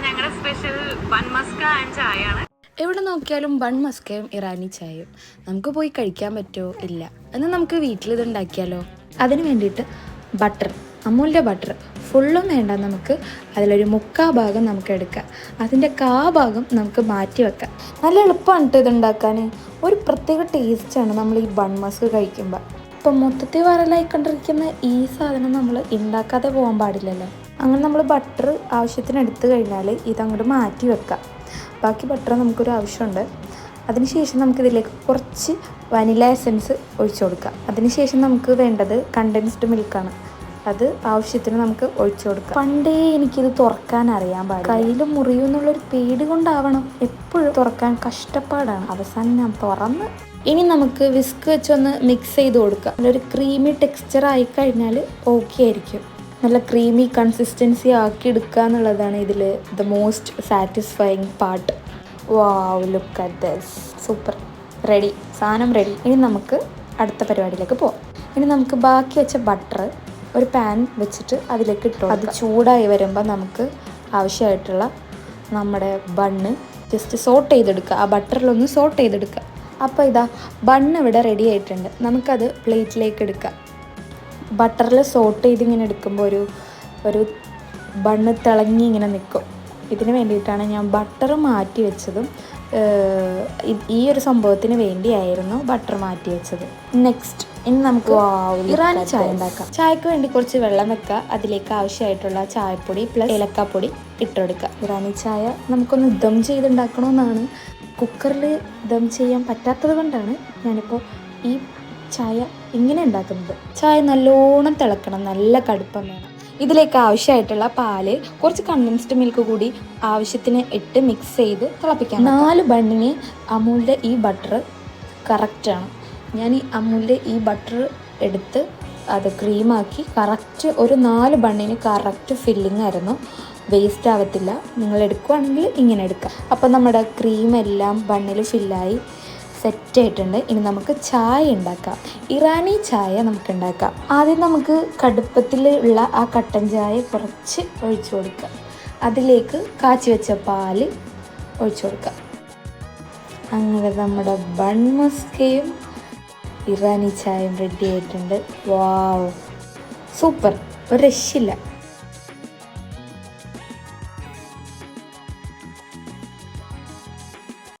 ഞങ്ങളുടെ special bun Musca and ചായയാണ്. എവിടെ നോക്കിയാലും ബൺ മസ്കയും ഇറാനി ചായയും. നമുക്ക് പോയി കഴിക്കാൻ പറ്റുമോ? ഇല്ല. എന്നാൽ നമുക്ക് വീട്ടിലിത് ഉണ്ടാക്കിയാലോ? അതിന് വേണ്ടിയിട്ട് ബട്ടർ, അമൂലിൻ്റെ ബട്ടർ ഫുള്ളും വേണ്ട, നമുക്ക് അതിലൊരു 3/4 ഭാഗം നമുക്ക് എടുക്കാം. അതിൻ്റെ 1/4 ഭാഗം നമുക്ക് മാറ്റി വെക്കാം. നല്ല എളുപ്പമാണ് ഇത് ഉണ്ടാക്കാൻ. ഒരു പ്രത്യേക ടേസ്റ്റാണ് നമ്മൾ ഈ ബൺ മസ്ക് കഴിക്കുമ്പോൾ. ഇപ്പം മൊത്തത്തിൽ വരലായിക്കൊണ്ടിരിക്കുന്ന ഈ സാധനം നമ്മൾ ഉണ്ടാക്കാതെ പോകാൻ പാടില്ലല്ലോ. അങ്ങനെ നമ്മൾ ബട്ടർ ആവശ്യത്തിന് എടുത്തു കഴിഞ്ഞാൽ ഇതങ്ങോട്ട് മാറ്റി വെക്കാം. ബാക്കി ബട്ടർ നമുക്കൊരു ആവശ്യമുണ്ട്. അതിനുശേഷം നമുക്കിതിലേക്ക് കുറച്ച് വനില എസൻസ് ഒഴിച്ചു കൊടുക്കാം. അതിനുശേഷം നമുക്ക് വേണ്ടത് കണ്ടൻസ്ഡ് മിൽക്കാണ്. അത് ആവശ്യത്തിന് നമുക്ക് ഒഴിച്ചു കൊടുക്കാം. പണ്ടേ എനിക്കിത് തുറക്കാൻ അറിയാൻ പാടില്ല. കയ്യിൽ മുറിയും എന്നുള്ളൊരു പേടി കൊണ്ടാവണം എപ്പോഴും തുറക്കാൻ കഷ്ടപ്പാടാണ്. അവസാനം ഞാൻ തുറന്ന് ഇനി നമുക്ക് വിസ്ക് വെച്ചൊന്ന് മിക്സ് ചെയ്ത് കൊടുക്കാം. നല്ലൊരു ക്രീമി ടെക്സ്ചർ ആയി കഴിഞ്ഞാൽ ഓക്കെ ആയിരിക്കും. നല്ല ക്രീമി കൺസിസ്റ്റൻസി ആക്കി എടുക്കുക എന്നുള്ളതാണ് ഇതിൽ the most satisfying part. Wow, look at this. Super, ready, സാധനം റെഡി. ഇനി നമുക്ക് അടുത്ത പരിപാടിയിലേക്ക് പോകാം. ഇനി നമുക്ക് ബാക്കി വെച്ച ബട്ടർ ഒരു പാൻ വെച്ചിട്ട് അതിലേക്ക് ഇട്ടു. അത് ചൂടായി വരുമ്പോൾ നമുക്ക് ആവശ്യമായിട്ടുള്ള നമ്മുടെ ബണ്ണ് ജസ്റ്റ് സോട്ട് ചെയ്തെടുക്കുക. ആ ബട്ടറിലൊന്ന് സോട്ട് ചെയ്തെടുക്കുക. അപ്പോൾ ഇതാ ബണ്ണ് ഇവിടെ റെഡി ആയിട്ടുണ്ട്. നമുക്കത് പ്ലേറ്റിലേക്ക് എടുക്കാം. ബട്ടറിൽ സോട്ട് ചെയ്ത് ഇങ്ങനെ എടുക്കുമ്പോൾ ഒരു ബണ്ണ് തിളങ്ങി ഇങ്ങനെ നിൽക്കും. ഇതിന് വേണ്ടിയിട്ടാണ് ഞാൻ ബട്ടർ മാറ്റി വെച്ചതും. ഈ ഒരു സംഭവത്തിന് വേണ്ടിയായിരുന്നു ബട്ടർ മാറ്റി വെച്ചത്. നെക്സ്റ്റ് ഇനി നമുക്ക് ഇറാനി ചായ ഉണ്ടാക്കാം. ചായക്ക് വേണ്ടി കുറച്ച് വെള്ളം വെക്കുക. അതിലേക്ക് ആവശ്യമായിട്ടുള്ള ചായപ്പൊടി പ്ലസ് ഏലക്കാപ്പൊടി ഇട്ടെടുക്കുക. ഇറാനി ചായ നമുക്കൊന്ന് ദം ചെയ്തുണ്ടാക്കണമെന്നാണ്. കുക്കറിൽ ദം ചെയ്യാൻ പറ്റാത്തത് കൊണ്ടാണ് ഞാനിപ്പോൾ ഈ ചായ ഇങ്ങനെ ഉണ്ടാക്കുന്നത്. ചായ നല്ലോണം തിളക്കണം, നല്ല കടുപ്പം വേണം. ഇതിലേക്ക് ആവശ്യമായിട്ടുള്ള പാല്, കുറച്ച് കണ്ടൻസ്ഡ് മിൽക്ക് കൂടി ആവശ്യത്തിന് ഇട്ട് മിക്സ് ചെയ്ത് തിളപ്പിക്കാം. 4 ബണ്ണിന് അമൂലിൻ്റെ ഈ ബട്ടർ കറക്റ്റാണ്. ഞാൻ ഈ അമൂലിൻ്റെ ഈ ബട്ടർ എടുത്ത് അത് ക്രീമാക്കി കറക്റ്റ് ഒരു 4 ബണ്ണിന് കറക്റ്റ് ഫില്ലിംഗ് ആയിരുന്നു. വേസ്റ്റ് ആവത്തില്ല. നിങ്ങൾ എടുക്കുകയാണെങ്കിൽ ഇങ്ങനെ എടുക്കാം. അപ്പോൾ നമ്മുടെ ക്രീമെല്ലാം ബണ്ണിൽ ഫില്ലായി സെറ്റായിട്ടുണ്ട്. ഇനി നമുക്ക് ചായ ഉണ്ടാക്കാം. ഇറാനി ചായ നമുക്ക് ഉണ്ടാക്കാം. ആദ്യം നമുക്ക് കടുപ്പത്തിൽ ഉള്ള ആ കട്ടൻ ചായ കുറച്ച് ഒഴിച്ചു കൊടുക്കാം. അതിലേക്ക് കാച്ചി വെച്ച പാല് ഒഴിച്ചു കൊടുക്കാം. അങ്ങനെ നമ്മുടെ ബൺ മസ്കയും ഇറാനി ചായയും റെഡി ആയിട്ടുണ്ട്. വാവ്, സൂപ്പർ, ഒരു രക്ഷയില്ല.